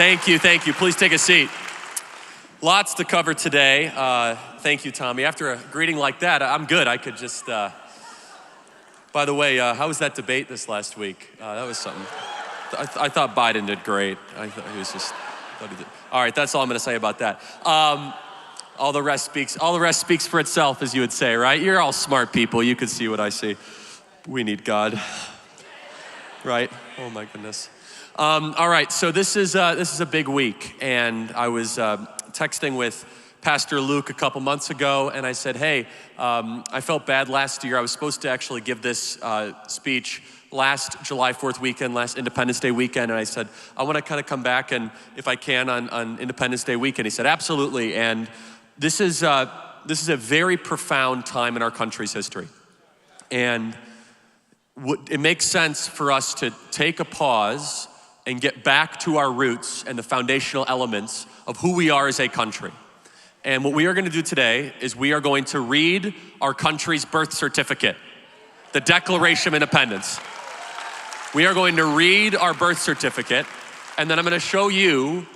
Thank you. Please take a seat. Lots to cover today. Thank you, Tommy. After a greeting like that, I'm good. I could just, by the way, how was that debate this last week? That was something. I thought Biden did great. I thought he was just, all right, that's all I'm gonna say about that. All the rest speaks for itself, as you would say, right? You're all smart people. You can see what I see. We need God, right? Oh my goodness. All right, so this is a big week, and I was texting with Pastor Luke a couple months ago, and I said, hey, I felt bad last year. I was supposed to actually give this speech last July 4th weekend, last Independence Day weekend, and I said, I want to kind of come back and if I can on Independence Day weekend. He said, absolutely, and this is a very profound time in our country's history, and it makes sense for us to take a pause and get back to our roots and the foundational elements of who we are as a country. And what we are going to do today is we are going to read our country's birth certificate, the Declaration of Independence. We are going to read our birth certificate, and then I'm going to show you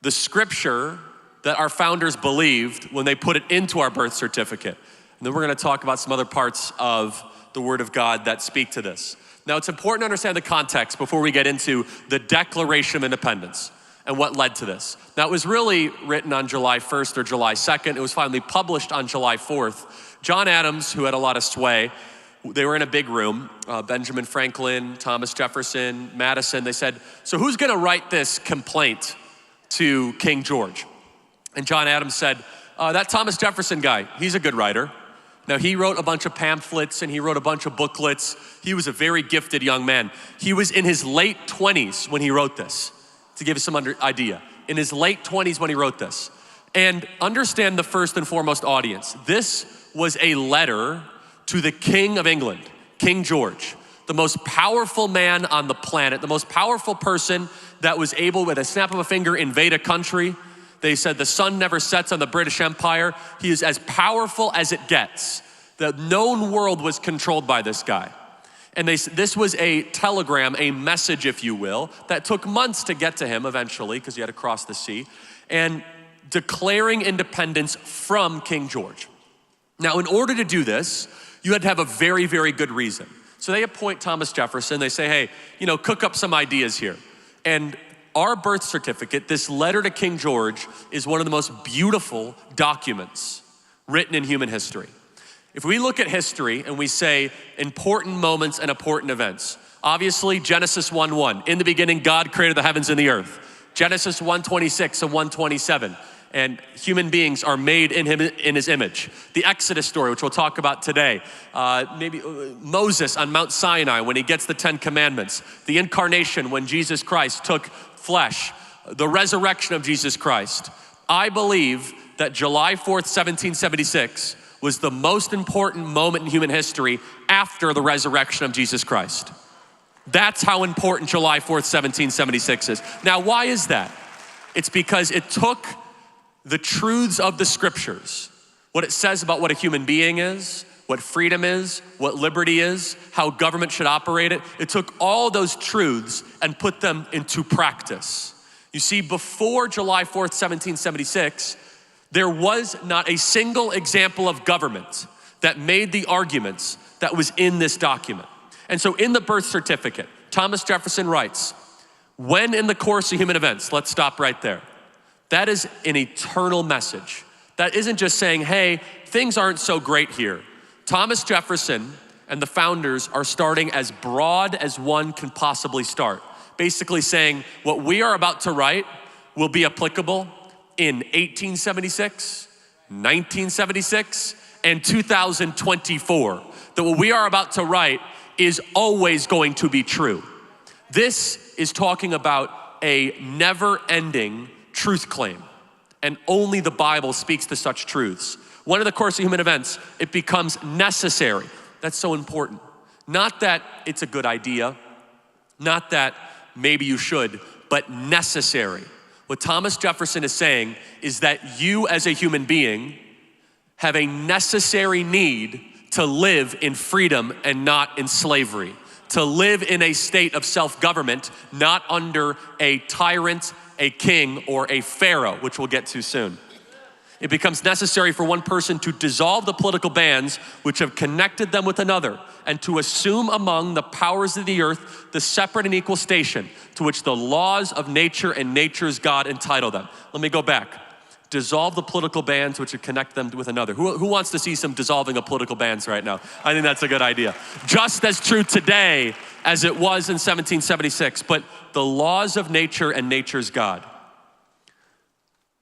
the scripture that our founders believed when they put it into our birth certificate. And then we're going to talk about some other parts of the Word of God that speak to this. Now, it's important to understand the context before we get into the Declaration of Independence and what led to this. Now, it was really written on July 1st or July 2nd. It was finally published on July 4th. John Adams, who had a lot of sway, they were in a big room. Benjamin Franklin, Thomas Jefferson, Madison. They said, so who's gonna write this complaint to King George? And John Adams said, that Thomas Jefferson guy, he's a good writer. Now, he wrote a bunch of pamphlets and he wrote a bunch of booklets. He was a very gifted young man. He was in his late 20s when he wrote this, to give you some idea. In his late 20s when he wrote this. And understand the first and foremost audience. This was a letter to the King of England, King George, the most powerful man on the planet, the most powerful person that was able, with a snap of a finger, invade a country. They said the sun never sets on the British Empire. He is as powerful as it gets. The known world was controlled by this guy. And this was a telegram, a message, if you will, that took months to get to him eventually, because he had to cross the sea, and declaring independence from King George. Now, in order to do this, you had to have a very, very good reason. So they appoint Thomas Jefferson. They say, hey, cook up some ideas here. And our birth certificate, this letter to King George, is one of the most beautiful documents written in human history. If we look at history and we say important moments and important events, obviously Genesis 1:1, in the beginning God created the heavens and the earth. Genesis 1:26 and 1:27, and human beings are made in his image. The Exodus story, which we'll talk about today. Maybe Moses on Mount Sinai when he gets the 10 Commandments. The incarnation when Jesus Christ took flesh. The resurrection of Jesus Christ. I believe that July 4th, 1776 was the most important moment in human history after the resurrection of Jesus Christ. That's how important July 4th, 1776 is. Now, why is that? It's because it took the truths of the scriptures, what it says about what a human being is, what freedom is, what liberty is, how government should operate it. It took all those truths and put them into practice. You see, before July 4th, 1776, there was not a single example of government that made the arguments that was in this document. And so in the birth certificate, Thomas Jefferson writes, when in the course of human events, let's stop right there. That is an eternal message. That isn't just saying, hey, things aren't so great here. Thomas Jefferson and the founders are starting as broad as one can possibly start. Basically saying what we are about to write will be applicable in 1876, 1976, and 2024. That what we are about to write is always going to be true. This is talking about a never-ending truth claim, and only the Bible speaks to such truths. One of the course of human events, it becomes necessary. That's so important. Not that it's a good idea, not that maybe you should, but necessary. What Thomas Jefferson is saying is that you as a human being have a necessary need to live in freedom and not in slavery. to live in a state of self-government, not under a tyrant, a king, or a pharaoh, which we'll get to soon. It becomes necessary for one person to dissolve the political bands which have connected them with another, and to assume among the powers of the earth the separate and equal station to which the laws of nature and nature's God entitle them. Let me go back. Dissolve the political bands which have connected them with another. Who wants to see some dissolving of political bands right now? I think that's a good idea. Just as true today as it was in 1776, but the laws of nature and nature's God.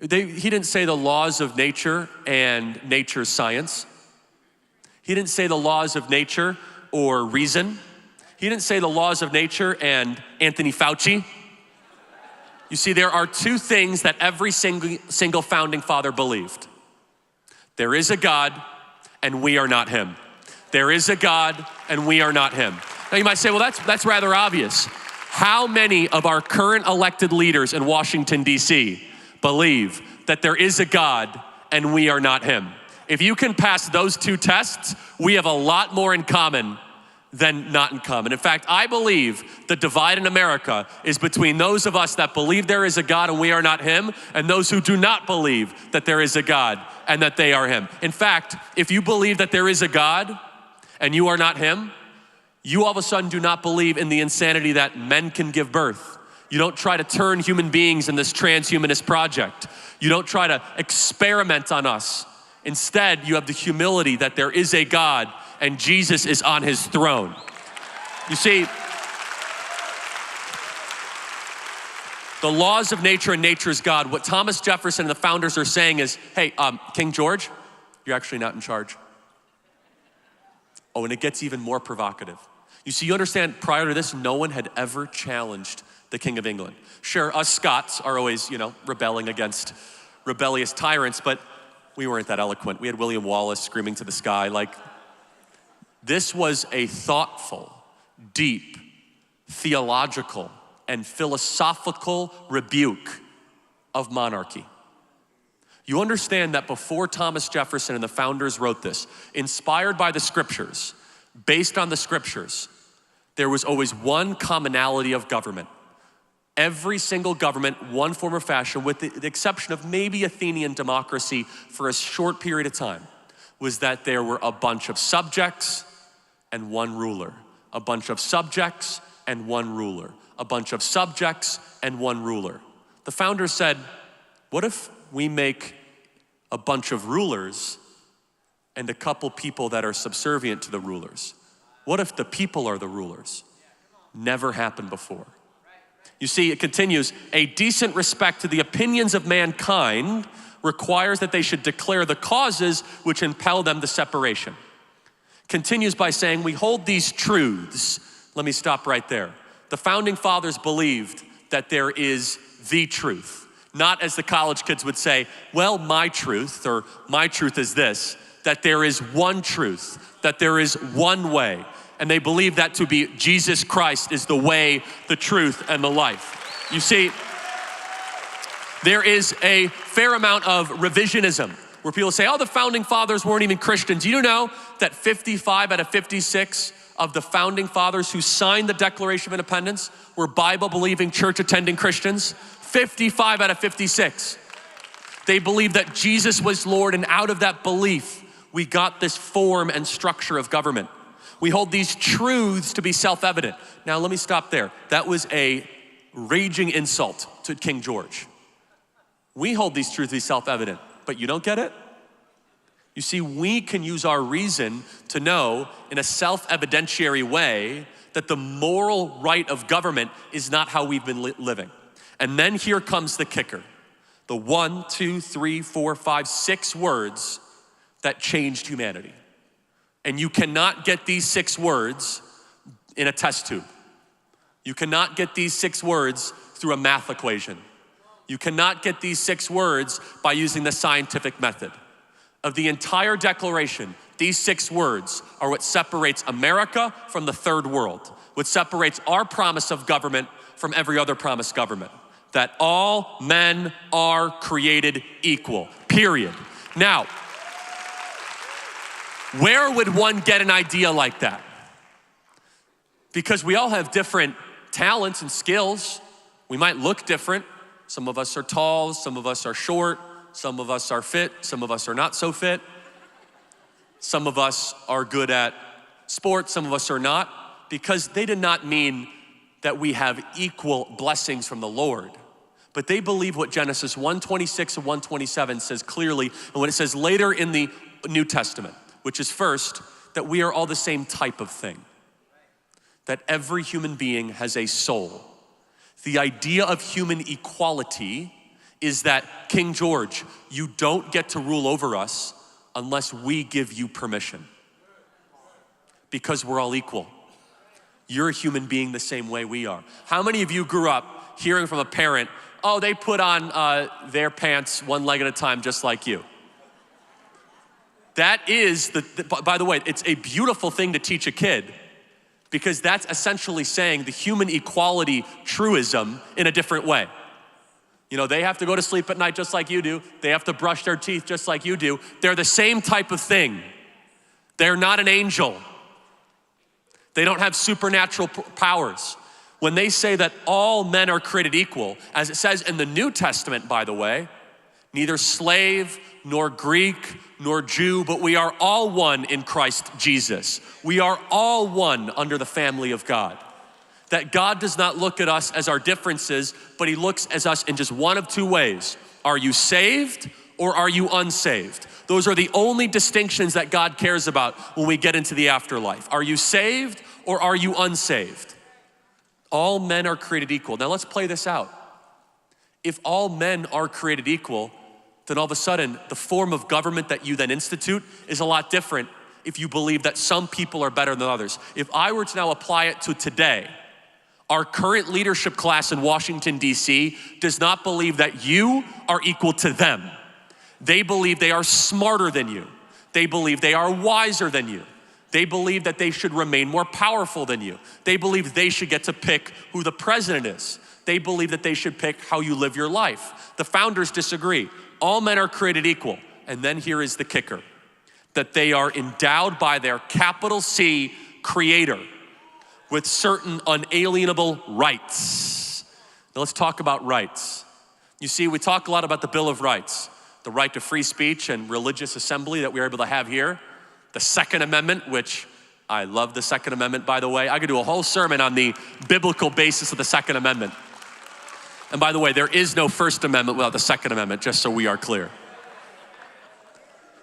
He didn't say the laws of nature and nature's science. He didn't say the laws of nature or reason. He didn't say the laws of nature and Anthony Fauci. You see, there are two things that every single founding father believed. There is a God, and we are not him. There is a God, and we are not him. Now you might say, well, that's rather obvious. How many of our current elected leaders in Washington, D.C. believe that there is a God and we are not him? If you can pass those two tests, we have a lot more in common than not in common. In fact, I believe the divide in America is between those of us that believe there is a God and we are not him, and those who do not believe that there is a God and that they are him. In fact, if you believe that there is a God and you are not him, you all of a sudden do not believe in the insanity that men can give birth. You don't try to turn human beings in this transhumanist project. You don't try to experiment on us. Instead, you have the humility that there is a God and Jesus is on his throne. You see, the laws of nature and nature's God, what Thomas Jefferson and the founders are saying is, hey, King George, you're actually not in charge. Oh, and it gets even more provocative. You see, you understand, prior to this, no one had ever challenged the King of England. Sure, us Scots are always, rebelling against rebellious tyrants, but we weren't that eloquent. We had William Wallace screaming to the sky. This was a thoughtful, deep, theological, and philosophical rebuke of monarchy. You understand that before Thomas Jefferson and the founders wrote this, inspired by the scriptures, based on the scriptures, there was always one commonality of government. Every single government, one form or fashion, with the exception of maybe Athenian democracy for a short period of time, was that there were a bunch of subjects and one ruler. A bunch of subjects and one ruler. A bunch of subjects and one ruler. The founders said, what if we make a bunch of rulers and a couple people that are subservient to the rulers? What if the people are the rulers? Never happened before. You see, it continues, a decent respect to the opinions of mankind requires that they should declare the causes which impel them to separation. Continues by saying, we hold these truths. Let me stop right there. The founding fathers believed that there is the truth. Not, as the college kids would say, well, my truth, or my truth is this, that there is one truth, that there is one way. And they believe that to be Jesus Christ is the way, the truth, and the life. You see, there is a fair amount of revisionism where people say, oh, the founding fathers weren't even Christians. You know that 55 out of 56 of the founding fathers who signed the Declaration of Independence were Bible-believing, church-attending Christians? 55 out of 56. They believed that Jesus was Lord, and out of that belief, we got this form and structure of government. We hold these truths to be self-evident. Now, let me stop there. That was a raging insult to King George. We hold these truths to be self-evident, but you don't get it? You see, we can use our reason to know in a self-evidentiary way that the moral right of government is not how we've been living. And then here comes the kicker. The 1, 2, 3, 4, 5, 6 words that changed humanity. And you cannot get these 6 words in a test tube. You cannot get these 6 words through a math equation. You cannot get these 6 words by using the scientific method. Of the entire Declaration, these 6 words are what separates America from the third world, what separates our promise of government from every other promised government. That all men are created equal, period. Now, where would one get an idea like that? Because we all have different talents and skills. We might look different. Some of us are tall, some of us are short, some of us are fit, some of us are not so fit. Some of us are good at sports, some of us are not, because they did not mean that we have equal blessings from the Lord. But they believe what Genesis 1:26 and 1:27 says clearly, and what it says later in the New Testament, which is first, that we are all the same type of thing. That every human being has a soul. The idea of human equality is that, King George, you don't get to rule over us unless we give you permission. Because we're all equal. You're a human being the same way we are. How many of you grew up hearing from a parent, oh, they put on their pants one leg at a time just like you? That is, by the way, it's a beautiful thing to teach a kid, because that's essentially saying the human equality truism in a different way. You know, they have to go to sleep at night just like you do. They have to brush their teeth just like you do. They're the same type of thing. They're not an angel. They don't have supernatural powers. When they say that all men are created equal, as it says in the New Testament, by the way, neither slave nor Greek nor Jew, but we are all one in Christ Jesus. We are all one under the family of God. That God does not look at us as our differences, but he looks at us in just one of two ways. Are you saved or are you unsaved? Those are the only distinctions that God cares about when we get into the afterlife. Are you saved or are you unsaved? All men are created equal. Now let's play this out. If all men are created equal, then all of a sudden the form of government that you then institute is a lot different if you believe that some people are better than others. If I were to now apply it to today, our current leadership class in Washington, D.C. does not believe that you are equal to them. They believe they are smarter than you. They believe they are wiser than you. They believe that they should remain more powerful than you. They believe they should get to pick who the president is. They believe that they should pick how you live your life. The founders disagree. All men are created equal. And then here is the kicker, that they are endowed by their capital C creator with certain unalienable rights. Now let's talk about rights. You see, we talk a lot about the Bill of Rights, the right to free speech and religious assembly that we're able to have here. The Second Amendment, which I love the Second Amendment, by the way. I could do a whole sermon on the biblical basis of the Second Amendment. And by the way, there is no First Amendment without the Second Amendment, just so we are clear.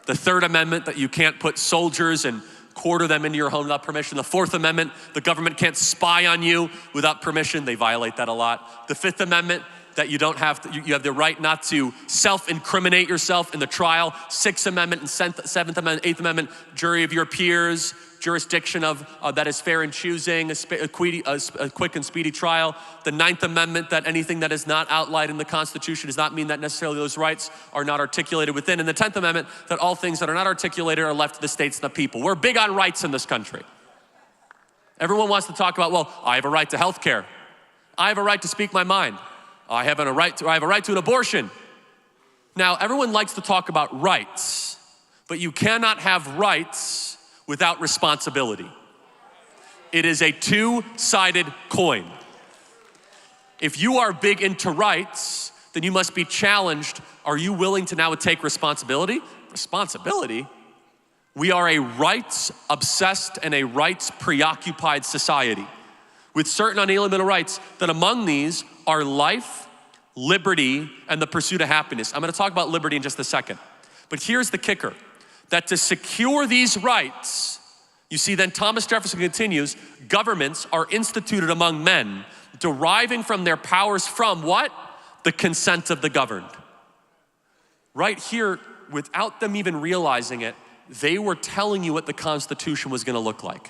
The Third Amendment, that you can't put soldiers and quarter them into your home without permission. The Fourth Amendment, the government can't spy on you without permission. They violate that a lot. The Fifth Amendment, that you don't have to, you have the right not to self-incriminate yourself in the trial. Sixth Amendment and Seventh Amendment, Eighth Amendment, jury of your peers, jurisdiction of that is fair in choosing, a quick and speedy trial. The Ninth Amendment, that anything that is not outlined in the Constitution does not mean that necessarily those rights are not articulated within. And the 10th Amendment, that all things that are not articulated are left to the states and the people. We're big on rights in this country. Everyone wants to talk about, well, I have a right to health care. I have a right to speak my mind. I have a right to an abortion. Now, everyone likes to talk about rights, but you cannot have rights without responsibility. It is a two-sided coin. If you are big into rights, then you must be challenged. Are you willing to now take responsibility? Responsibility? We are a rights-obsessed and a rights-preoccupied society with certain unalienable rights, that among these are life, liberty, and the pursuit of happiness. I'm gonna talk about liberty in just a second. But here's the kicker, that to secure these rights, you see, then Thomas Jefferson continues, governments are instituted among men, deriving from their powers from what? The consent of the governed. Right here, without them even realizing it, they were telling you what the Constitution was gonna look like.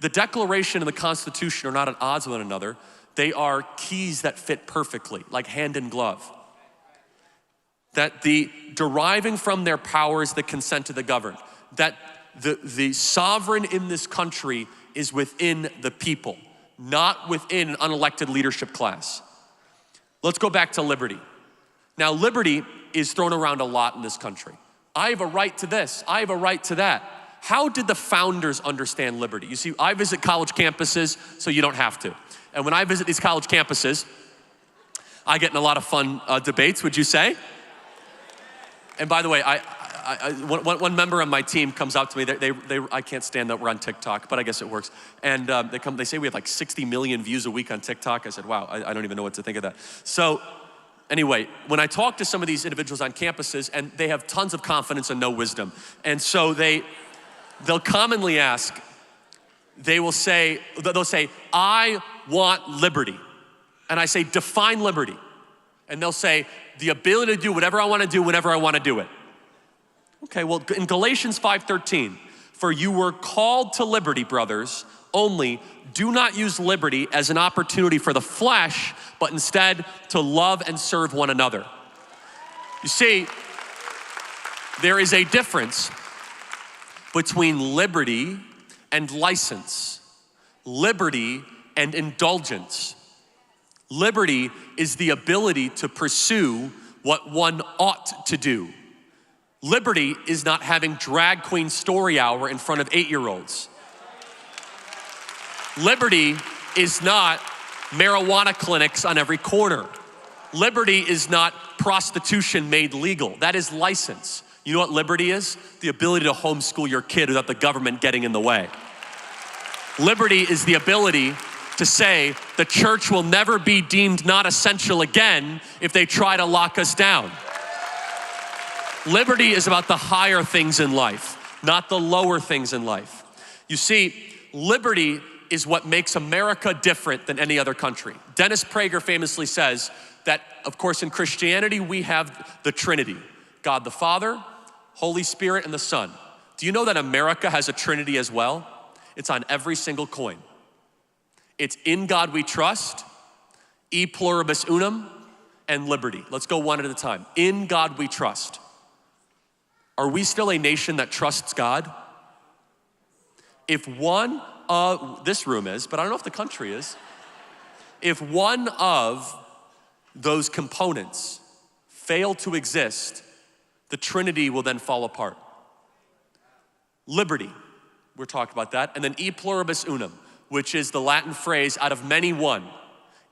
The Declaration and the Constitution are not at odds with one another. They are keys that fit perfectly, like hand in glove. That the deriving from their powers the consent of the governed. That the sovereign in this country is within the people, not within an unelected leadership class. Let's go back to liberty. Now, liberty is thrown around a lot in this country. I have a right to this, I have a right to that. how did the founders understand liberty? You see, I visit college campuses, so you don't have to. And when I visit these college campuses, I get in a lot of fun debates, would you say? And by the way, one member on my team comes out to me. I can't stand that we're on TikTok, but I guess it works. And they say we have like 60 million views a week on TikTok. I said, wow, I don't even know what to think of that. So anyway, when I talk to some of these individuals on campuses, and they have tons of confidence and no wisdom, and so they'll commonly ask, they'll say, I want liberty. And I say, define liberty. And they'll say, the ability to do whatever I want to do whenever I want to do it. Okay, well, in Galatians 5:13, for you were called to liberty, brothers, only do not use liberty as an opportunity for the flesh, but instead to love and serve one another. You see, there is a difference between liberty and license, liberty and indulgence. Liberty is the ability to pursue what one ought to do. Liberty is not having drag queen story hour in front of 8-year-olds. Liberty is not marijuana clinics on every corner. Liberty is not prostitution made legal. That is license. You know what liberty is? The ability to homeschool your kid without the government getting in the way. Liberty is the ability to say the church will never be deemed not essential again if they try to lock us down. Liberty is about the higher things in life, not the lower things in life. You see, liberty is what makes America different than any other country. Dennis Prager famously says that, of course, in Christianity, we have the Trinity, God the Father, Holy Spirit, and the Son. Do you know that America has a Trinity as well? It's on every single coin. It's in God we trust, e pluribus unum, and liberty. Let's go one at a time. In God we trust. Are we still a nation that trusts God? If one of, this room is, but I don't know if the country is, if one of those components fail to exist, the Trinity will then fall apart. Liberty, we're talking about that, and then e pluribus unum, which is the Latin phrase, out of many one.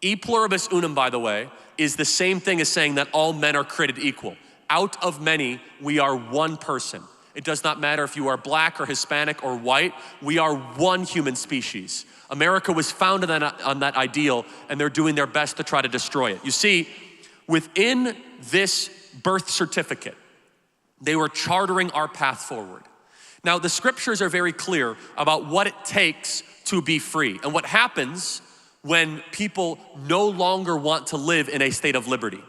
E pluribus unum, by the way, is the same thing as saying that all men are created equal. Out of many, we are one person. It does not matter if you are black or Hispanic or white, we are one human species. America was founded on that ideal, and they're doing their best to try to destroy it. You see, within this birth certificate, they were chartering our path forward. Now, the scriptures are very clear about what it takes to be free and what happens when people no longer want to live in a state of liberty.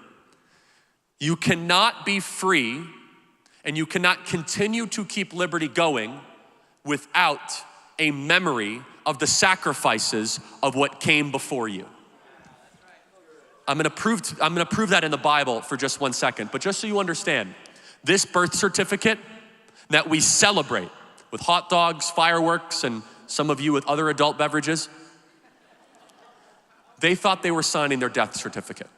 You cannot be free and you cannot continue to keep liberty going without a memory of the sacrifices of what came before you. I'm gonna prove that in the Bible for just 1 second, but just so you understand, this birth certificate that we celebrate with hot dogs, fireworks, and some of you with other adult beverages, they thought they were signing their death certificate.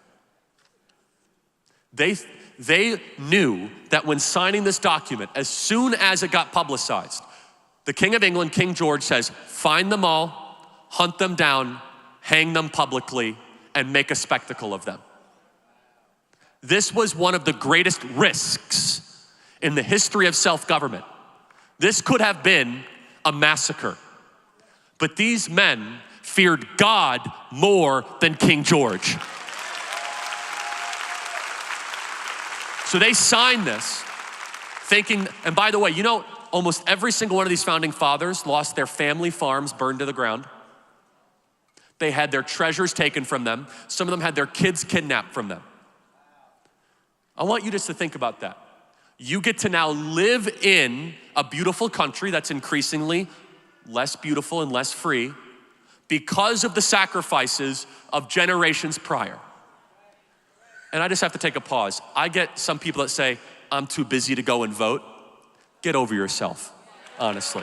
They knew that when signing this document, as soon as it got publicized, the King of England, King George, says, find them all, hunt them down, hang them publicly, and make a spectacle of them. This was one of the greatest risks in the history of self-government. This could have been a massacre. But these men feared God more than King George. So they signed this thinking, and by the way, you know, almost every single one of these founding fathers lost their family farms burned to the ground. They had their treasures taken from them. Some of them had their kids kidnapped from them. I want you just to think about that. You get to now live in a beautiful country that's increasingly less beautiful and less free because of the sacrifices of generations prior. And I just have to take a pause. I get some people that say, I'm too busy to go and vote. Get over yourself, honestly.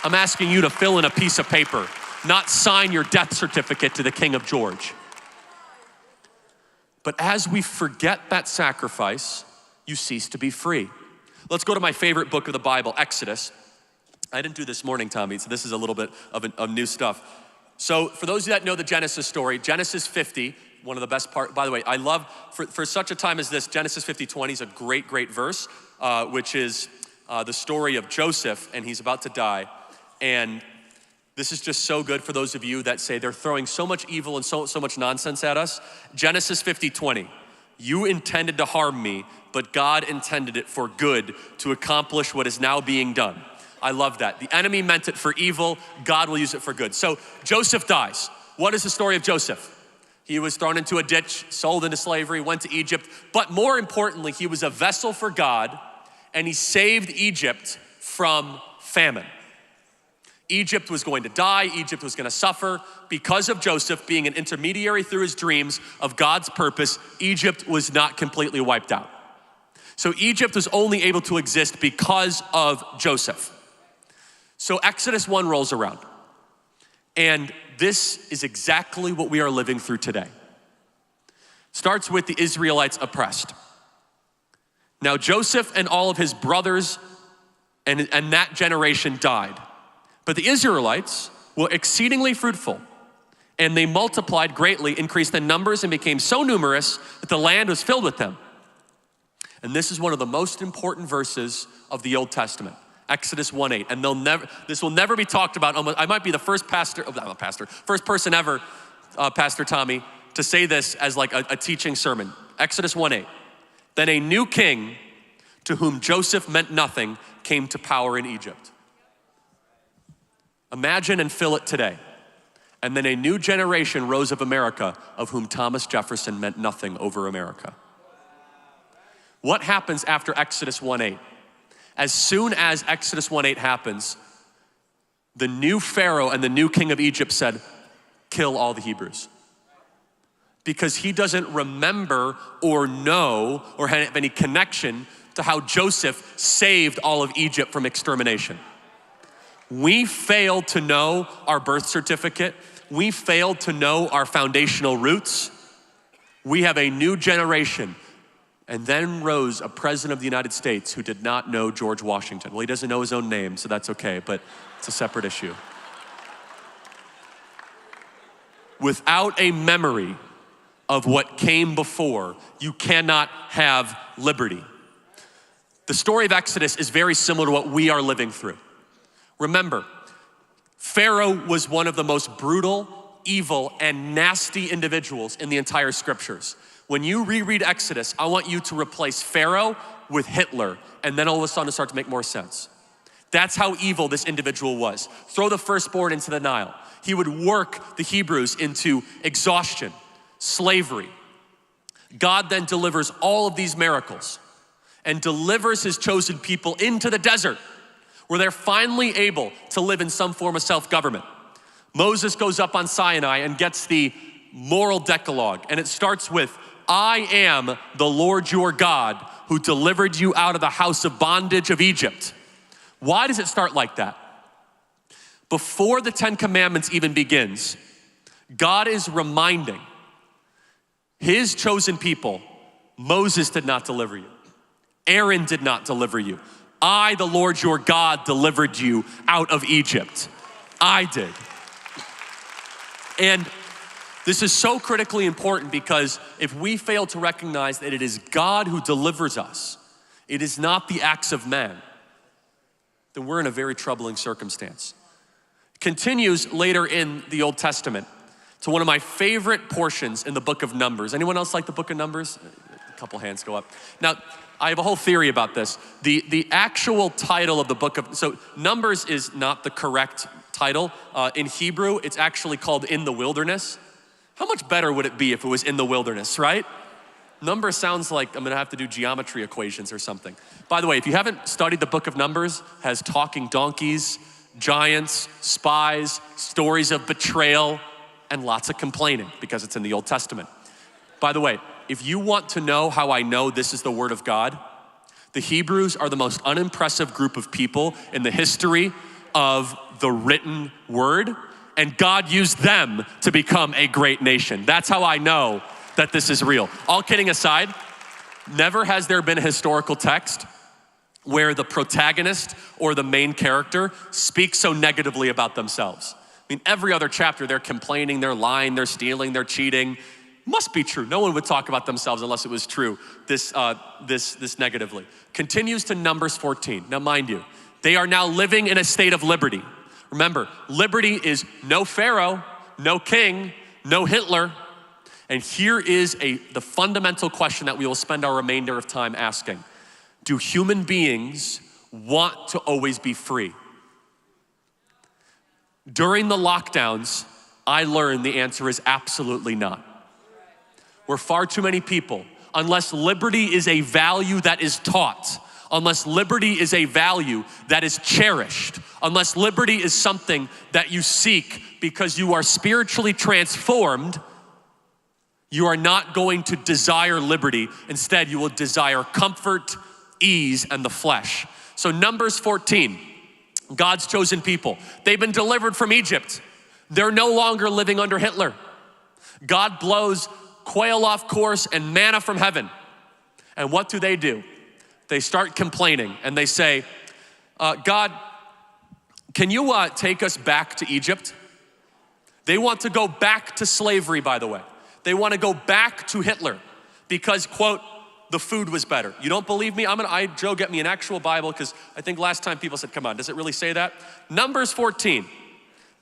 I'm asking you to fill in a piece of paper, not sign your death certificate to the King of George. But as we forget that sacrifice, you cease to be free. Let's go to my favorite book of the Bible, Exodus. I didn't do this morning, Tommy, so this is a little bit of new stuff. So for those of you that know the Genesis story, Genesis 50, one of the best parts, by the way, I love, for such a time as this, Genesis 50:20 is a great, great verse, which is the story of Joseph, and he's about to die. And this is just so good for those of you that say they're throwing so much evil and so much nonsense at us. Genesis 50:20, you intended to harm me, but God intended it for good to accomplish what is now being done. I love that. The enemy meant it for evil, God will use it for good. So Joseph dies. What is the story of Joseph? He was thrown into a ditch, sold into slavery, went to Egypt, but more importantly, he was a vessel for God, and he saved Egypt from famine. Egypt was going to die, Egypt was going to suffer. Because of Joseph being an intermediary through his dreams of God's purpose, Egypt was not completely wiped out. So Egypt was only able to exist because of Joseph. So Exodus 1 rolls around, and this is exactly what we are living through today. Starts with the Israelites oppressed. Now Joseph and all of his brothers and that generation died. But the Israelites were exceedingly fruitful, and they multiplied greatly, increased in numbers, and became so numerous that the land was filled with them. And this is one of the most important verses of the Old Testament, Exodus 1:8. And this will never be talked about. I might be the first first person ever, Pastor Tommy, to say this as like a teaching sermon. Exodus 1:8. Then a new king, to whom Joseph meant nothing, came to power in Egypt. Imagine and fill it today. And then a new generation rose of America, of whom Thomas Jefferson meant nothing over America. What happens after Exodus 1:8? As soon as Exodus 1:8 happens, the new Pharaoh and the new king of Egypt said, kill all the Hebrews. Because he doesn't remember or know or have any connection to how Joseph saved all of Egypt from extermination. We failed to know our birth certificate. We failed to know our foundational roots. We have a new generation. And then rose a president of the United States who did not know George Washington. Well, he doesn't know his own name, so that's okay, but it's a separate issue. Without a memory of what came before, you cannot have liberty. The story of Exodus is very similar to what we are living through. Remember, Pharaoh was one of the most brutal, evil, and nasty individuals in the entire scriptures. When you reread Exodus, I want you to replace Pharaoh with Hitler, and then all of a sudden it starts to make more sense. That's how evil this individual was. Throw the firstborn into the Nile. He would work the Hebrews into exhaustion, slavery. God then delivers all of these miracles and delivers his chosen people into the desert, where they're finally able to live in some form of self-government. Moses goes up on Sinai and gets the moral decalogue, and it starts with, I am the Lord your God who delivered you out of the house of bondage of Egypt. Why does it start like that? Before the 10 Commandments even begins, God is reminding his chosen people, Moses did not deliver you. Aaron did not deliver you. I, the Lord your God, delivered you out of Egypt. I did. And this is so critically important because if we fail to recognize that it is God who delivers us, it is not the acts of man, then we're in a very troubling circumstance. Continues later in the Old Testament to one of my favorite portions in the book of Numbers. Anyone else like the book of Numbers? A couple hands go up. Now, I have a whole theory about this. The actual title of the book of, so Numbers is not the correct title. In Hebrew, it's actually called In the Wilderness. How much better would it be if it was in the wilderness, right? Numbers sounds like I'm gonna have to do geometry equations or something. By the way, if you haven't studied the book of Numbers, it has talking donkeys, giants, spies, stories of betrayal, and lots of complaining because it's in the Old Testament. By the way, if you want to know how I know this is the word of God, the Hebrews are the most unimpressive group of people in the history of the written word, and God used them to become a great nation. That's how I know that this is real. All kidding aside, never has there been a historical text where the protagonist or the main character speaks so negatively about themselves. I mean, every other chapter, they're complaining, they're lying, they're stealing, they're cheating. Must be true. No one would talk about themselves unless it was true, this negatively. Continues to Numbers 14. Now, mind you, they are now living in a state of liberty. Remember, liberty is no Pharaoh, no king, no Hitler. And here is the fundamental question that we will spend our remainder of time asking. Do human beings want to always be free? During the lockdowns, I learned the answer is absolutely not. We're far too many people, unless liberty is a value that is taught, unless liberty is a value that is cherished, unless liberty is something that you seek because you are spiritually transformed, you are not going to desire liberty. Instead, you will desire comfort, ease, and the flesh. So Numbers 14, God's chosen people, they've been delivered from Egypt. They're no longer living under Hitler. God blows quail off course and manna from heaven. And what do? They start complaining and they say, God, can you take us back to Egypt? They want to go back to slavery, by the way. They want to go back to Hitler because, quote, the food was better. You don't believe me? Joe, get me an actual Bible, because I think last time people said, come on, does it really say that? Numbers 14,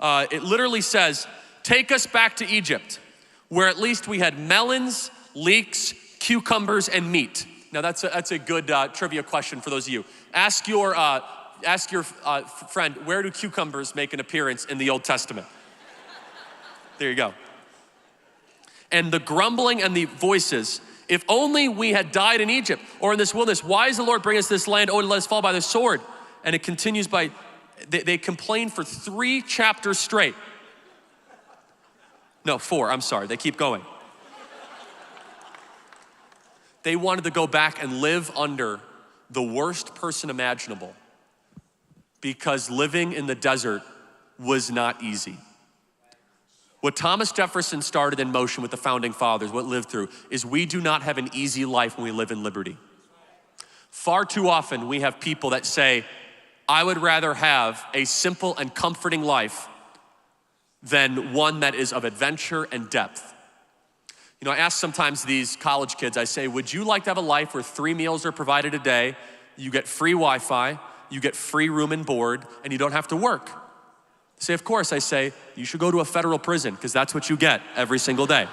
it literally says, take us back to Egypt, where at least we had melons, leeks, cucumbers, and meat. Now that's a good trivia question for those of you. Ask your friend, where do cucumbers make an appearance in the Old Testament? There you go. And the grumbling and the voices, if only we had died in Egypt or in this wilderness. Why does the Lord bring us this land? Oh, to let us fall by the sword. And it continues by, they complain for 3 chapters straight. No, 4, I'm sorry, they keep going. They wanted to go back and live under the worst person imaginable because living in the desert was not easy. What Thomas Jefferson started in motion with the founding fathers, what lived through, is we do not have an easy life when we live in liberty. Far too often we have people that say, I would rather have a simple and comforting life than one that is of adventure and depth. You know, I ask sometimes these college kids, I say, would you like to have a life where 3 meals are provided a day, you get free Wi-Fi, you get free room and board, and you don't have to work? They say, of course. I say, you should go to a federal prison, because that's what you get every single day.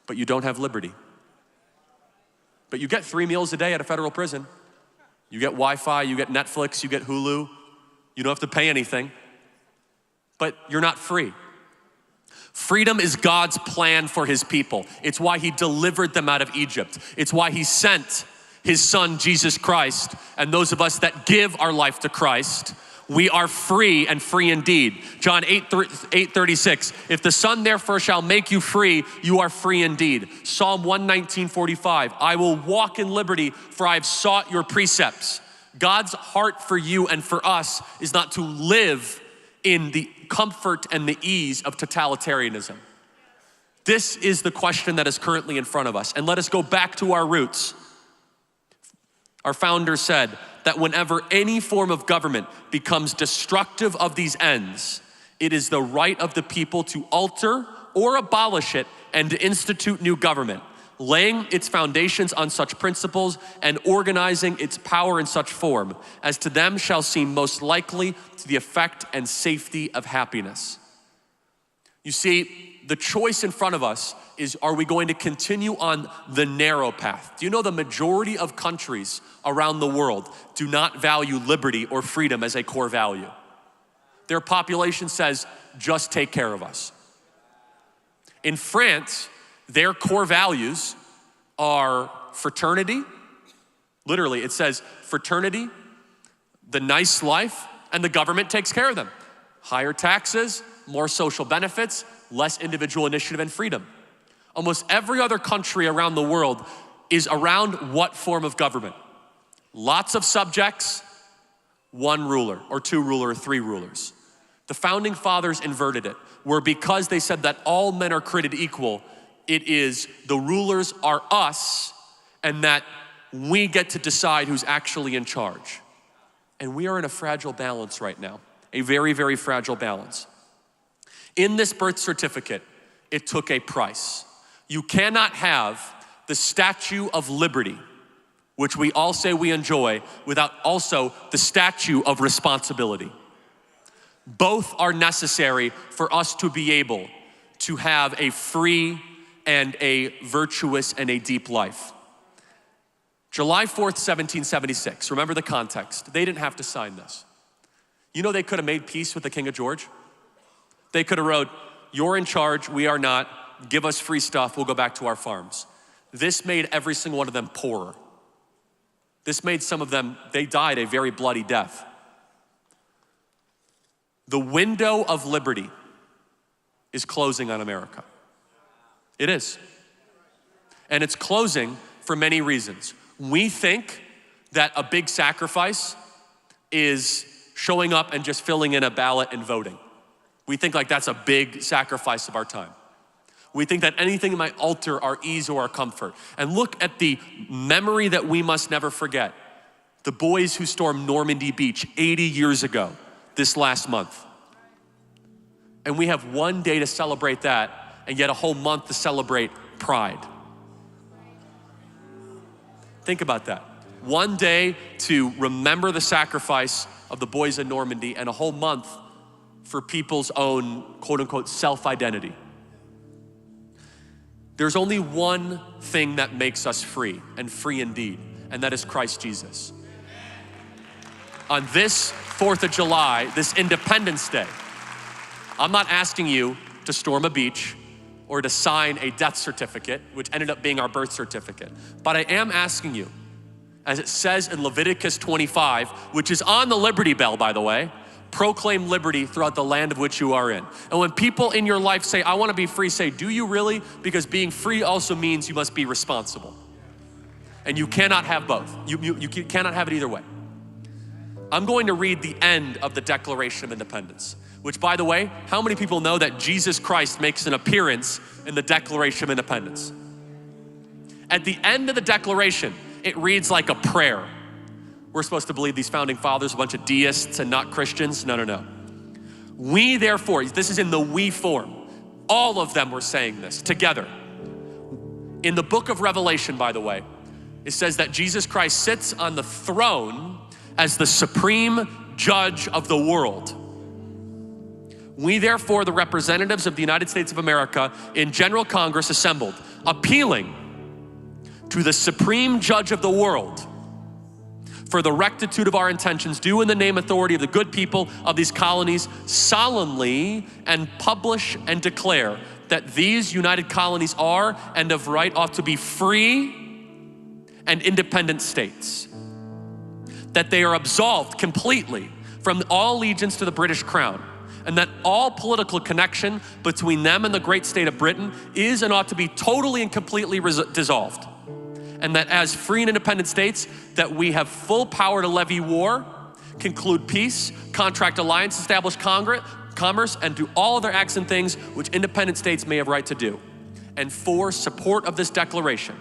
But you don't have liberty. But you get 3 meals a day at a federal prison. You get Wi-Fi, you get Netflix, you get Hulu. You don't have to pay anything. But you're not free. Freedom is God's plan for his people. It's why he delivered them out of Egypt. It's why he sent his son, Jesus Christ. And those of us that give our life to Christ, we are free and free indeed. John 8:36, if the Son therefore shall make you free, you are free indeed. Psalm 119:45, I will walk in liberty, for I have sought your precepts. God's heart for you and for us is not to live in the comfort and the ease of totalitarianism. This is the question that is currently in front of us. And let us go back to our roots. Our founder said that whenever any form of government becomes destructive of these ends, it is the right of the people to alter or abolish it and to institute new government, laying its foundations on such principles and organizing its power in such form as to them shall seem most likely to the effect and safety of happiness. You see, the choice in front of us is, are we going to continue on the narrow path? Do you know the majority of countries around the world do not value liberty or freedom as a core value? Their population says, just take care of us. In France, their core values are fraternity. Literally, it says fraternity, the nice life, and the government takes care of them. Higher taxes, more social benefits, less individual initiative and freedom. Almost every other country around the world is around what form of government? Lots of subjects, 1 ruler, or 2 rulers, or 3 rulers. The founding fathers inverted it, where because they said that all men are created equal, It is the rulers are us, and that we get to decide who's actually in charge. And we are in a fragile balance right now, a very, very fragile balance. In this birth certificate, it took a price. You cannot have the Statue of Liberty, which we all say we enjoy, without also the statue of responsibility. Both are necessary for us to be able to have a free and a virtuous and a deep life. July 4th, 1776, remember the context. They didn't have to sign this. You know they could have made peace with the King of George? They could have wrote, you're in charge, we are not, give us free stuff, we'll go back to our farms. This made every single one of them poorer. This made some of them, they died a very bloody death. The window of liberty is closing on America. It is. And it's closing for many reasons. We think that a big sacrifice is showing up and just filling in a ballot and voting. We think like that's a big sacrifice of our time. We think that anything might alter our ease or our comfort. And look at the memory that we must never forget. The boys who stormed Normandy Beach 80 years ago, this last month. And we have one day to celebrate that, and yet a whole month to celebrate pride. Think about that. One day to remember the sacrifice of the boys in Normandy, and a whole month for people's own, quote unquote, self-identity. There's only one thing that makes us free, and free indeed, and that is Christ Jesus. On this 4th of July, this Independence Day, I'm not asking you to storm a beach or to sign a death certificate, which ended up being our birth certificate. But I am asking you, as it says in Leviticus 25, which is on the Liberty Bell, by the way, proclaim liberty throughout the land of which you are in. And when people in your life say, I want to be free, say, do you really? Because being free also means you must be responsible. And you cannot have both. You cannot have it either way. I'm going to read the end of the Declaration of Independence, which, by the way, how many people know that Jesus Christ makes an appearance in the Declaration of Independence? At the end of the Declaration, it reads like a prayer. We're supposed to believe these founding fathers, a bunch of deists and not Christians. No. We therefore, this is in the we form. All of them were saying this together. In the book of Revelation, by the way, it says that Jesus Christ sits on the throne as the supreme judge of the world. We therefore, the representatives of the United States of America in General Congress assembled, appealing to the supreme judge of the world for the rectitude of our intentions, do in the name and authority of the good people of these colonies, solemnly and publish and declare that these united colonies are and of right ought to be free and independent states, that they are absolved completely from all allegiance to the British crown, and that all political connection between them and the great state of Britain is and ought to be totally and completely dissolved. And that as free and independent states, that we have full power to levy war, conclude peace, contract alliance, establish commerce, and do all other acts and things which independent states may have right to do. And for support of this declaration,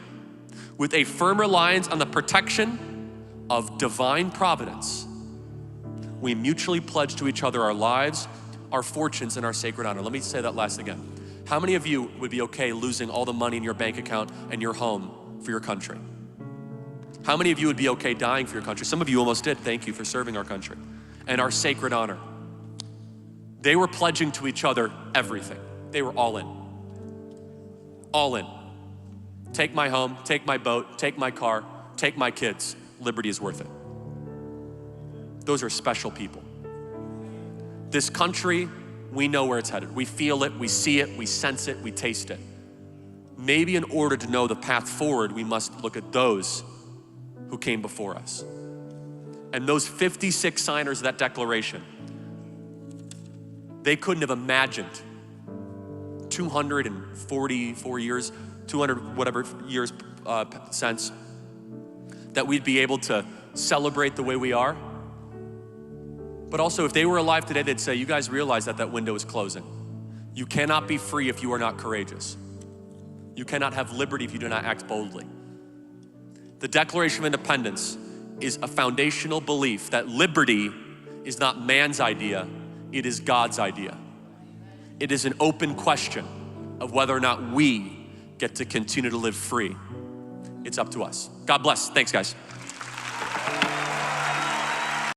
with a firm reliance on the protection of divine providence, we mutually pledge to each other our lives, our fortunes, and our sacred honor. Let me say that last again. How many of you would be okay losing all the money in your bank account and your home for your country? How many of you would be okay dying for your country? Some of you almost did. Thank you for serving our country and our sacred honor. They were pledging to each other everything. They were all in. All in. Take my home, take my boat, take my car, take my kids. Liberty is worth it. Those are special people. This country, we know where it's headed. We feel it, we see it, we sense it, we taste it. Maybe in order to know the path forward, we must look at those who came before us. And those 56 signers of that declaration, they couldn't have imagined 244 years, 200 whatever years since, that we'd be able to celebrate the way we are. But also, if they were alive today, they'd say, you guys realize that that window is closing. You cannot be free if you are not courageous. You cannot have liberty if you do not act boldly. The Declaration of Independence is a foundational belief that liberty is not man's idea, it is God's idea. It is an open question of whether or not we get to continue to live free. It's up to us. God bless. Thanks, guys.